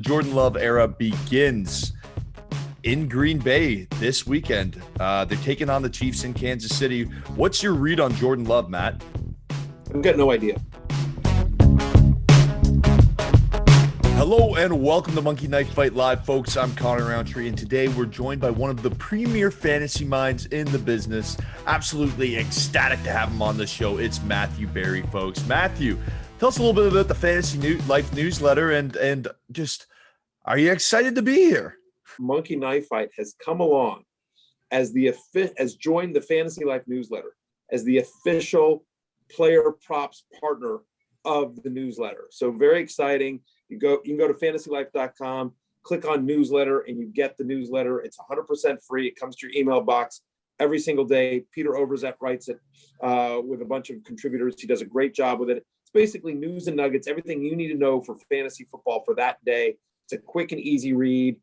Jordan Love era begins in Green Bay this weekend. They're taking on the Chiefs in Kansas City. What's your read on Jordan Love, Matt? I've got no idea. Hello and welcome to Monkey Knife Fight Live, folks. I'm Connor Roundtree, and today we're joined by one of the premier fantasy minds in the business. Absolutely ecstatic to have him on the show. It's Matthew Berry, folks. Matthew, tell us a little bit about the Fantasy Life newsletter and just, are you excited to be here? Monkey Knife Fight has come along as joined the Fantasy Life newsletter as the official player props partner of the newsletter. So very exciting. You can go to fantasylife.com, click on newsletter, and you get the newsletter. It's 100% free. It comes to your email box every single day. Peter Overzet writes it with a bunch of contributors. He does a great job with it. It's basically news and nuggets, everything you need to know for fantasy football for that day. It's a quick and easy read,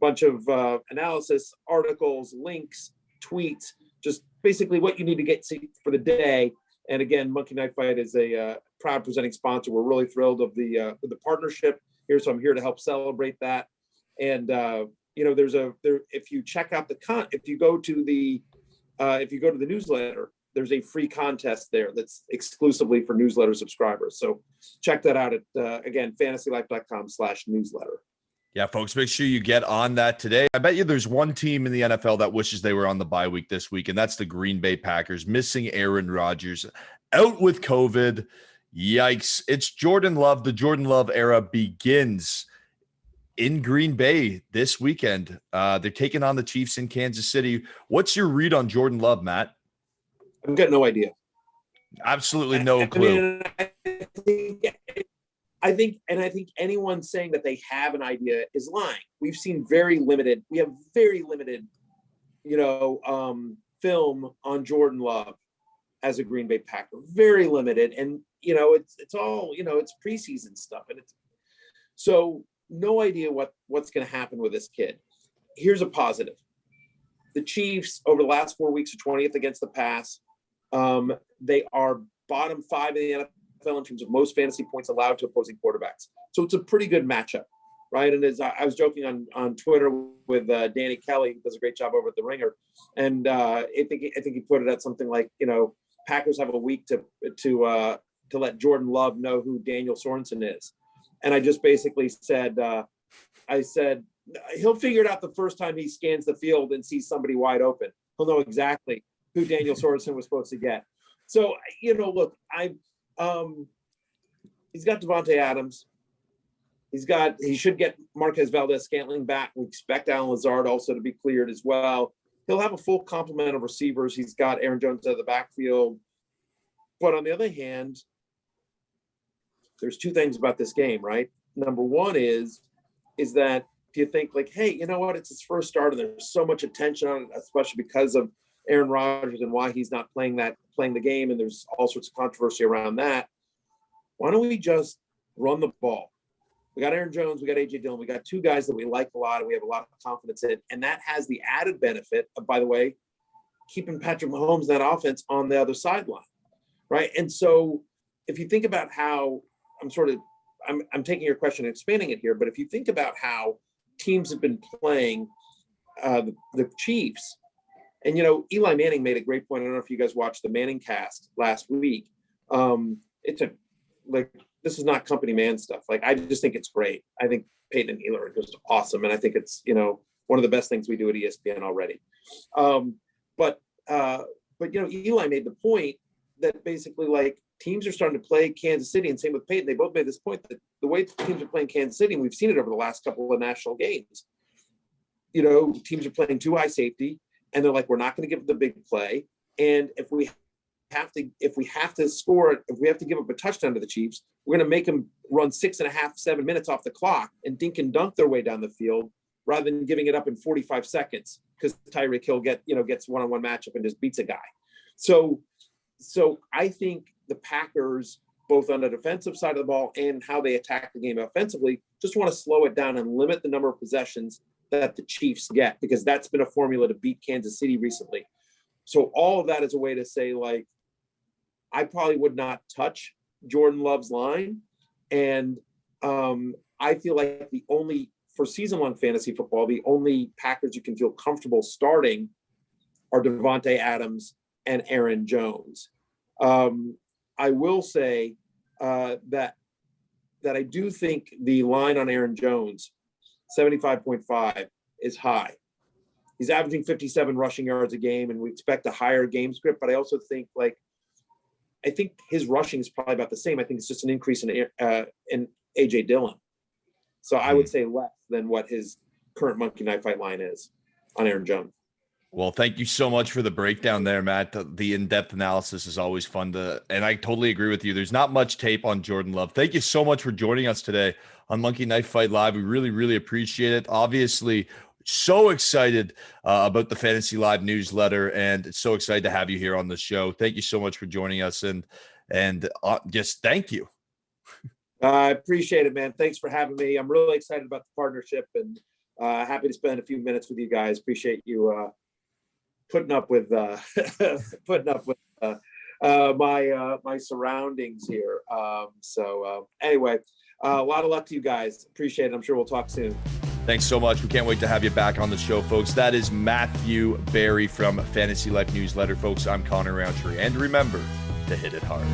bunch of analysis, articles, links, tweets, just basically what you need to get for the day. And again, Monkey Knife Fight is a proud presenting sponsor. We're really thrilled of the partnership here, so I'm here to help celebrate that. And if you check out if you go to the newsletter, there's a free contest there that's exclusively for newsletter subscribers. So check that out at again fantasylife.com/newsletter. Yeah, folks, make sure you get on that today. I bet you there's one team in the NFL that wishes they were on the bye week this week, and that's the Green Bay Packers, missing Aaron Rodgers, out with COVID. Yikes. It's Jordan Love. The Jordan Love era begins in Green Bay this weekend. They're taking on the Chiefs in Kansas City. What's your read on Jordan Love, Matt? I've got no idea. Absolutely no clue. I think anyone saying that they have an idea is lying. We have very limited, film on Jordan Love as a Green Bay Packer. Very limited. And, it's all, it's preseason stuff. And it's so no idea what's going to happen with this kid. Here's a positive. The Chiefs over the last 4 weeks are 20th against the pass. They are bottom 5 in the NFL in terms of most fantasy points allowed to opposing quarterbacks. So it's a pretty good matchup, right? And as I was joking on Twitter with Danny Kelly, who does a great job over at The Ringer, and I think he put it at something like, Packers have a week to let Jordan Love know who Daniel Sorensen is. And I just basically said, I said, he'll figure it out the first time he scans the field and sees somebody wide open. He'll know exactly who Daniel Sorensen was supposed to get. So, look, he's got Devontae Adams. He should get Marquez Valdez-Scantling back. We expect Allen Lazard also to be cleared as well. He'll have a full complement of receivers. He's got Aaron Jones out of the backfield. But on the other hand, there's two things about this game, right? Number one is that do you think like, hey, you know what? It's his first start and there's so much attention on it, especially because of Aaron Rodgers and why he's not playing the game, and there's all sorts of controversy around that. Why don't we just run the ball? We got Aaron Jones, we got A.J. Dillon, we got two guys that we like a lot and we have a lot of confidence in, and that has the added benefit of, by the way, keeping Patrick Mahomes in that offense on the other sideline, right? And so if you think about how I'm taking your question and expanding it here, but if you think about how teams have been playing the Chiefs, and, Eli Manning made a great point. I don't know if you guys watched the Manning cast last week. This is not company man stuff. Like, I just think it's great. I think Peyton and Eli are just awesome. And I think it's, one of the best things we do at ESPN already. But Eli made the point that basically, like, teams are starting to play Kansas City, and same with Peyton. They both made this point that the way teams are playing Kansas City, and we've seen it over the last couple of national games, teams are playing too high safety. And they're like, we're not going to give the big play. And if we have to score, if we have to give up a touchdown to the Chiefs, we're going to make them run 6.5, 7 minutes off the clock and dink and dunk their way down the field rather than giving it up in 45 seconds because Tyreek Hill gets one-on-one matchup and just beats a guy. So I think the Packers, both on the defensive side of the ball and how they attack the game offensively, just want to slow it down and limit the number of possessions that the Chiefs get, because that's been a formula to beat Kansas City recently. So all of that is a way to say, like, I probably would not touch Jordan Love's line. And I feel like for season-long fantasy football, the only Packers you can feel comfortable starting are Devontae Adams and Aaron Jones. I will say that I do think the line on Aaron Jones, 75.5, is high. He's averaging 57 rushing yards a game, and we expect a higher game script. But I also think I think his rushing is probably about the same. I think it's just an increase in AJ Dillon. So I would say less than what his current Monkey Knife Fight line is on Aaron Jones. Well, thank you so much for the breakdown there, Matt. The in-depth analysis is always fun and I totally agree with you. There's not much tape on Jordan Love. Thank you so much for joining us today on Monkey Knife Fight Live. We really, really appreciate it. Obviously, so excited about the Fantasy Live newsletter, and so excited to have you here on the show. Thank you so much for joining us, and just thank you. I appreciate it, man. Thanks for having me. I'm really excited about the partnership, and happy to spend a few minutes with you guys. Appreciate you putting up with my surroundings here. Anyway, a lot of luck to you guys. Appreciate it. I'm sure we'll talk soon. Thanks so much. We can't wait to have you back on the show, folks. That is Matthew Berry from Fantasy Life Newsletter, folks. I'm Connor Roundtree, and remember to hit it hard.